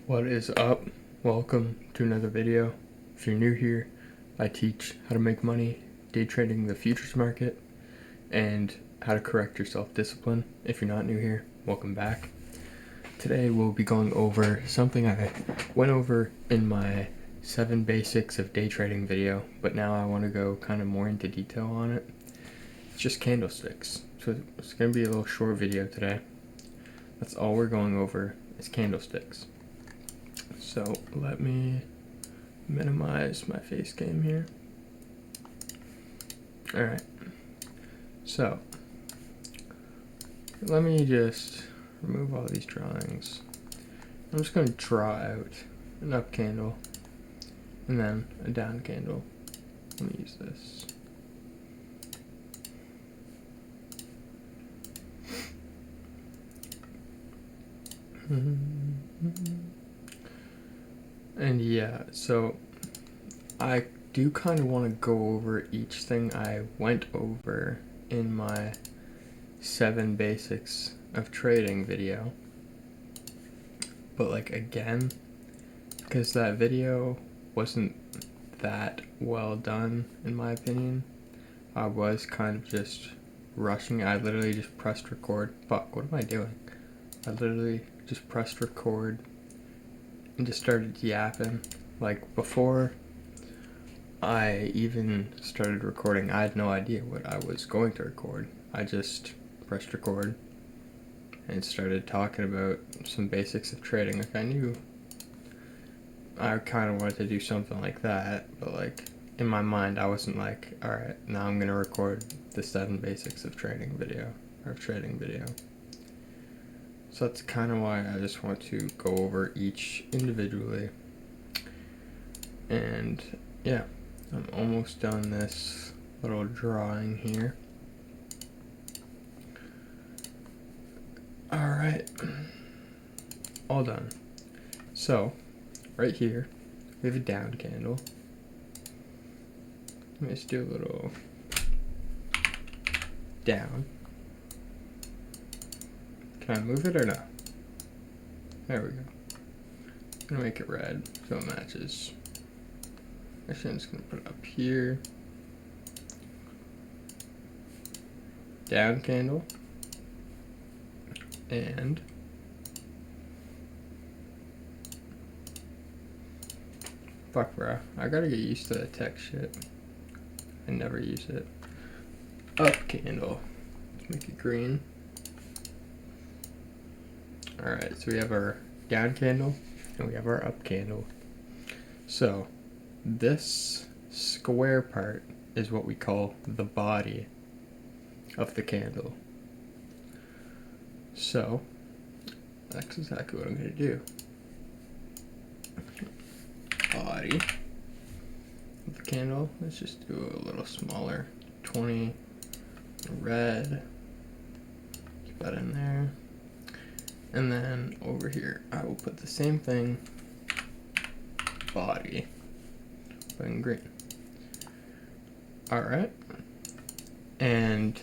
What is up? Welcome to another video. If you're new here, I teach how to make money day trading the futures market and how to correct your self-discipline. If you're not new here, welcome back. Today we'll be going over something I went over in my 7 basics of day trading video, but now I want to go kind of more into detail on it. It's just candlesticks. So it's going to be a little short video today. That's all we're going over is candlesticks. So let me minimize my face cam here. Alright, so let me just remove all these drawings. I'm just going to draw out an up candle and then a down candle. Let me use this. And yeah, so I do kind of want to go over each thing I went over in my 7 basics of trading video. But like again, because that video wasn't that well done in my opinion, I was kind of just rushing. I literally just pressed record. Fuck, what am I doing? I literally just pressed record and just started yapping. Like before I even started recording, I had no idea what I was going to record. I just pressed record and started talking about some basics of trading. Like I knew I kind of wanted to do something like that, but like in my mind I wasn't like, alright, now I'm gonna record the 7 basics of trading video, or trading video. So that's kind of why I just want to go over each individually. And yeah, I'm almost done this little drawing here. Alright, all done. So, right here, we have a down candle. Let me just do a little down. Can I move it or no? There we go. I'm gonna make it red so it matches. Actually, I'm just gonna put it up here. Down candle. And fuck, bro. I gotta get used to the tech shit. I never use it. Up candle. Let's make it green. Alright, so we have our down candle and we have our up candle. So this square part is what we call the body of the candle. So that's exactly what I'm going to do. Body of the candle. Let's just do a little smaller. 20 red. Keep that in there. And then over here, I will put the same thing, body, but in green. Alright. And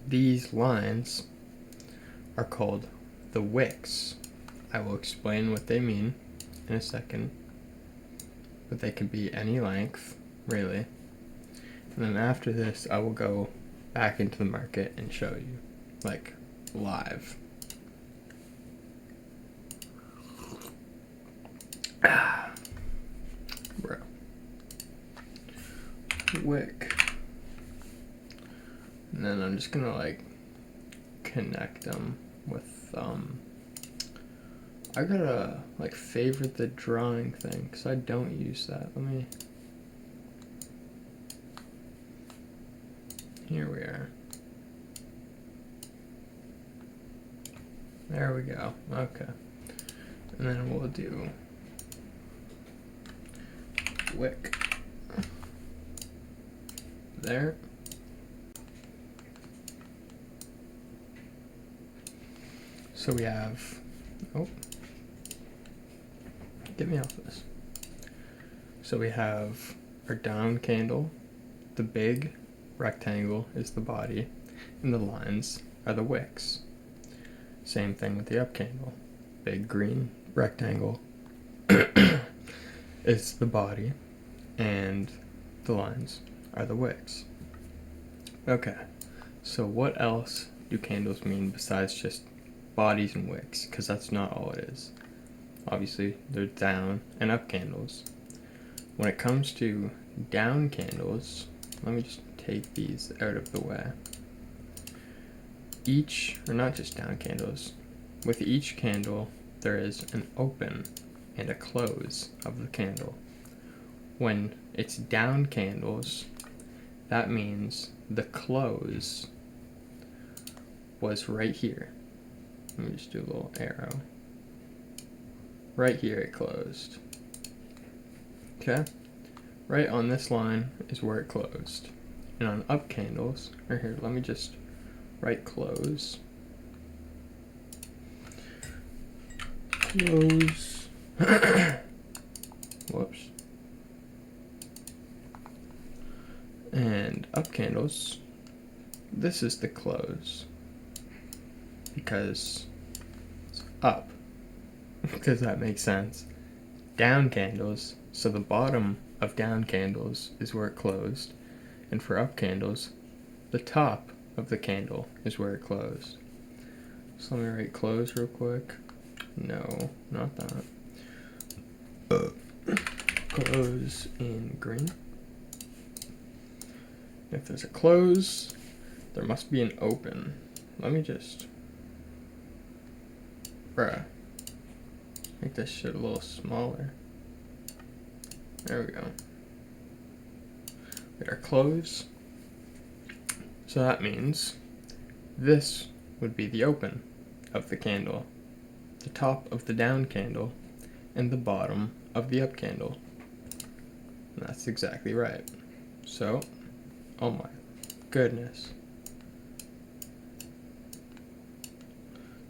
these lines are called the wicks. I will explain what they mean in a second. But they can be any length, really. And then after this, I will go back into the market and show you, like, live. Bro. Wick. And then I'm just gonna like connect them with I gotta like favorite the drawing thing because I don't use that. Let me. Here we are. There we go. Okay. And then we'll do wick there. So we have, oh, get me off this. So we have our down candle, the big rectangle is the body, and the lines are the wicks. Same thing with the up candle, big green rectangle, is the body, and the lines are the wicks. Okay, so what else do candles mean besides just bodies and wicks? Because that's not all it is. Obviously, they're down and up candles. When it comes to down candles, let me just take these out of the way. Or not just down candles, with each candle there is an open and a close of the candle. When it's down candles, that means the close was right here. Let me just do a little arrow. Right here it closed. Okay? Right on this line is where it closed. And on up candles, right here, let me just write close. Close. Whoops. And up candles, this is the close. Because it's up. Does that make sense? Down candles, so the bottom of down candles is where it closed. And for up candles, the top of the candle is where it closed. So let me write close real quick. No, not that. Close in green. If there's a close, there must be an open. Let me just make this shit a little smaller. There we go. We are close. So that means this would be the open of the candle, the top of the down candle, and the bottom of the up candle. And that's exactly right. So, oh my goodness.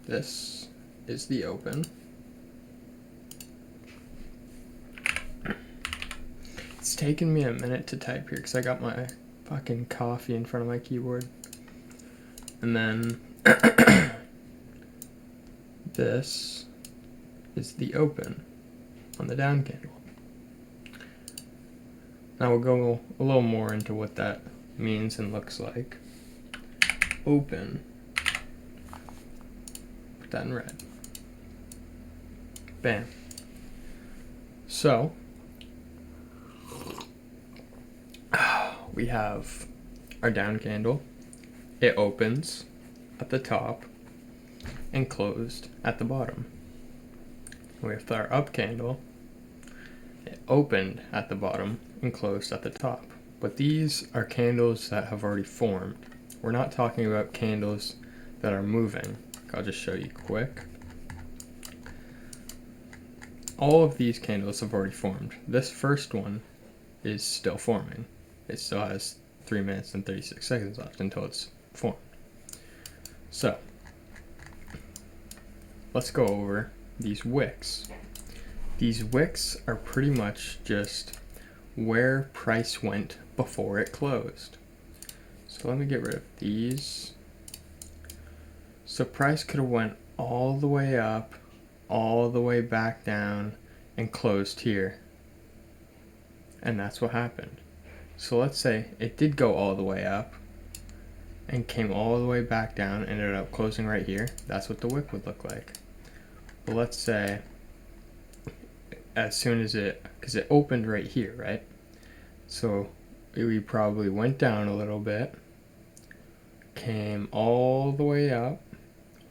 This is the open. It's taken me a minute to type here because I got my fucking coffee in front of my keyboard. And then this is the open on the down candle. Now we'll go a little more into what that means and looks like. Open. Put that in red. Bam. So, we have our down candle. It opens at the top and closed at the bottom. With our up candle, it opened at the bottom and closed at the top. But these are candles that have already formed. We're not talking about candles that are moving. I'll just show you quick. All of these candles have already formed. This first one is still forming. It still has 3 minutes and 36 seconds left until it's formed. So, let's go over these wicks. These wicks are pretty much just where price went before it closed. So let me get rid of these. So price could have went all the way up, all the way back down, and closed here. And that's what happened. So let's say it did go all the way up and came all the way back down and ended up closing right here. That's what the wick would look like. But let's say as soon as because it opened right here, right? So we probably went down a little bit, came all the way up,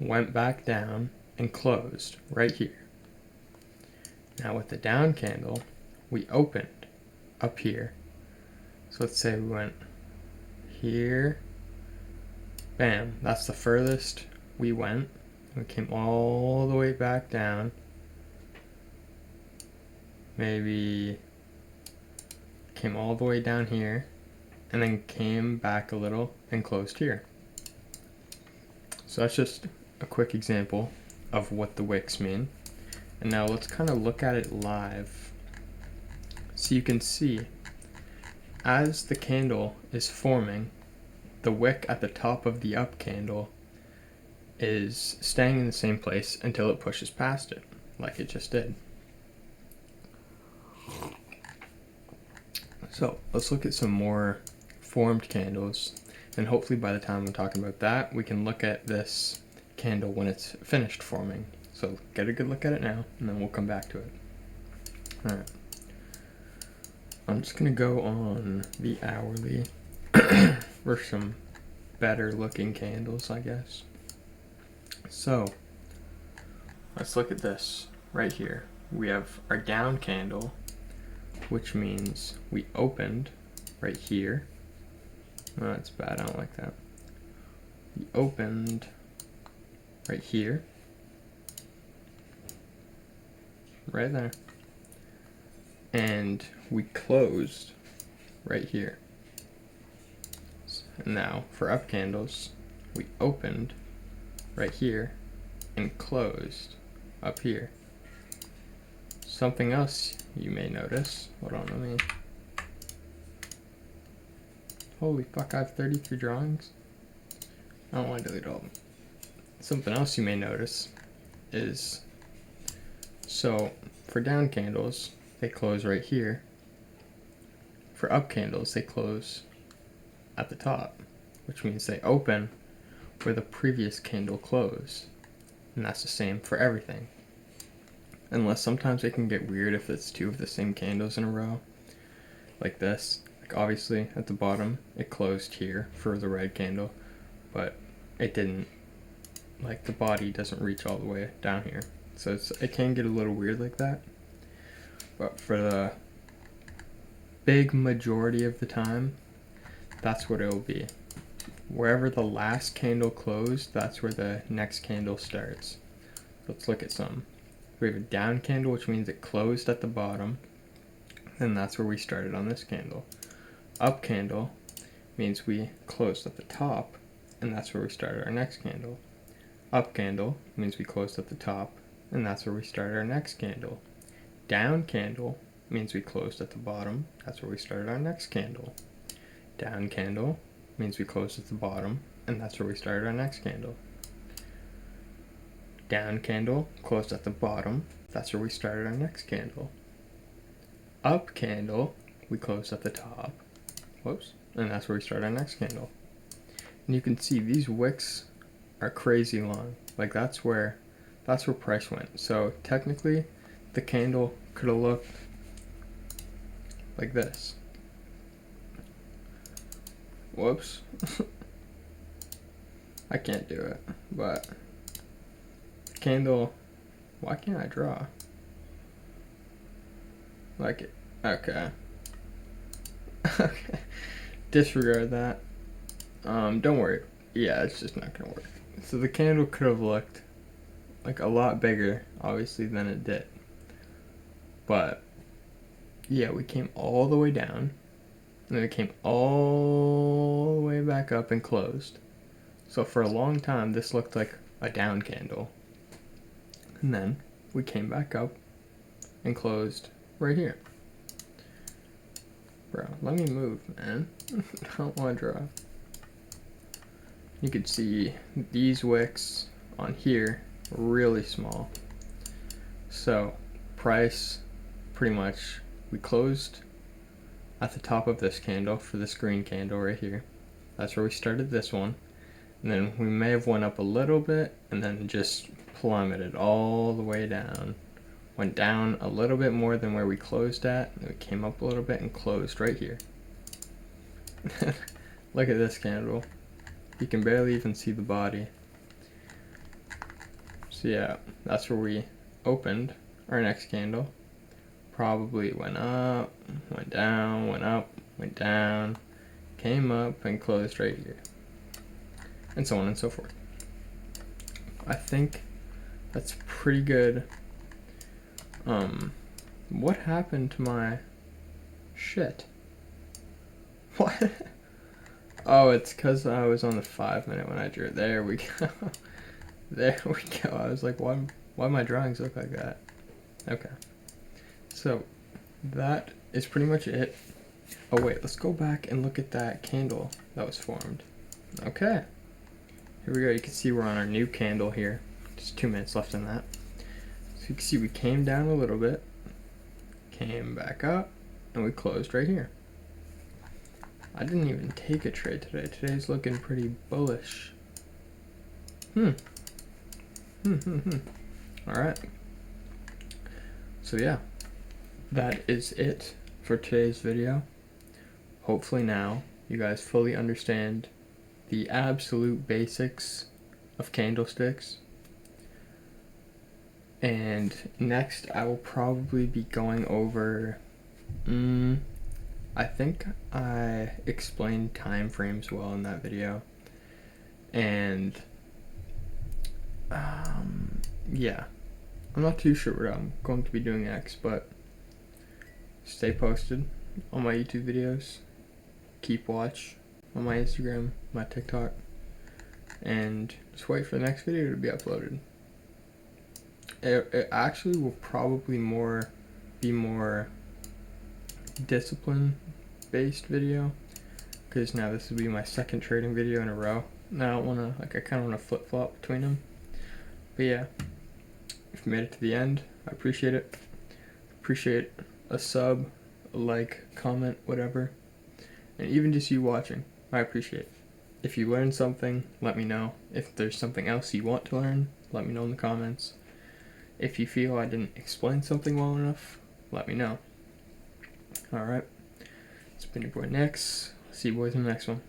went back down, and closed right here. Now with the down candle, we opened up here. So let's say we went here, bam, that's the furthest we went. We came all the way back down, maybe came all the way down here, and then came back a little and closed here. So that's just a quick example of what the wicks mean. And now let's kind of look at it live. So you can see, as the candle is forming, the wick at the top of the up candle is staying in the same place until it pushes past it, like it just did. So let's look at some more formed candles, and hopefully by the time I'm talking about that, we can look at this candle when it's finished forming. So get a good look at it now, and then we'll come back to it. Alright. I'm just going to go on the hourly for some better looking candles, I guess. So let's look at this right here. We have our down candle, which means we opened right here. Oh, that's bad, I don't like that. We opened right here. Right there. And we closed right here. And now for up candles, we opened right here and closed up here. Something else you may notice. Hold on, let me. Holy fuck, I have 33 drawings. I don't want to delete all of them. Something else you may notice is, so for down candles, they close right here. For up candles, they close at the top, which means they open where the previous candle closed. And that's the same for everything. Unless sometimes it can get weird if it's two of the same candles in a row. Like this. Like obviously at the bottom it closed here for the red candle, but it didn't, like the body doesn't reach all the way down here. So it can get a little weird like that. But for the big majority of the time, that's what it will be. Wherever the last candle closed, that's where the next candle starts. Let's look at some. We have a down candle, which means it closed at the bottom, and that's where we started on this candle. Up candle means we closed at the top, and that's where we started our next candle. Up candle means we closed at the top, and that's where we started our next candle. Down candle means we closed at the bottom, that's where we started our next candle. Down candle means we closed at the bottom, and that's where we started our next candle. Down candle, closed at the bottom, that's where we started our next candle. Up candle, we closed at the top, whoops, and that's where we started our next candle. And you can see these wicks are crazy long. Like that's where price went. So technically, the candle could have looked like this. Whoops. I can't do it, but the candle, why can't I draw? Like it, okay. Okay, disregard that. Don't worry. Yeah, it's just not gonna work. So the candle could have looked like a lot bigger, obviously, than it did. But yeah, we came all the way down, and then it came all the way back up and closed. So for a long time, this looked like a down candle. And then we came back up and closed right here. Bro, let me move, man. I don't want to draw. You can see these wicks on here are really small. So price, pretty much, we closed at the top of this candle for this green candle right here. That's where we started this one. And then we may have went up a little bit and then just plummeted all the way down. Went down a little bit more than where we closed at, and we came up a little bit and closed right here. Look at this candle. You can barely even see the body. So yeah, that's where we opened our next candle. Probably went up, went down, went up, went down, came up and closed right here. And so on and so forth. I think that's pretty good. What happened to my shit? What? Oh, it's because I was on the 5 minute when I drew it. There we go. There we go. I was like, why my drawings look like that? Okay. So, that is pretty much it. Oh wait, let's go back and look at that candle that was formed. Okay. Here we go. You can see we're on our new candle here. Just 2 minutes left in that. So you can see we came down a little bit, came back up, and we closed right here. I didn't even take a trade today. Today's looking pretty bullish. Alright. So yeah, that is it for today's video. Hopefully now you guys fully understand the absolute basics of candlesticks. And next I will probably be going over, I think I explained time frames well in that video. And yeah, I'm not too sure what I'm going to be doing next, but stay posted on my YouTube videos. Keep watch on my Instagram, my TikTok, and just wait for the next video to be uploaded. It actually will probably be more discipline based video, because now this will be my second trading video in a row. And I don't want to, I kind of want to flip flop between them. But yeah, if you made it to the end, I appreciate it. Appreciate a sub, a like, comment, whatever. And even just you watching, I appreciate it. If you learned something, let me know. If there's something else you want to learn, let me know in the comments. If you feel I didn't explain something well enough, let me know. Alright, it's been your boy Nix. See you boys in the next one.